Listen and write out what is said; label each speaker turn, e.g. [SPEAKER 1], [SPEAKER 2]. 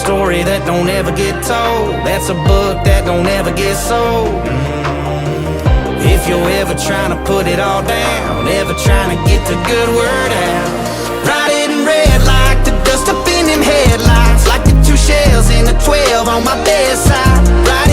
[SPEAKER 1] story that don't ever get told. That's a book that don't ever get sold. If you're ever trying to put it all down, ever trying to get the good word out, write it in red like the dust up in them headlights, like the 2 shells in the 12 on my bedside. Write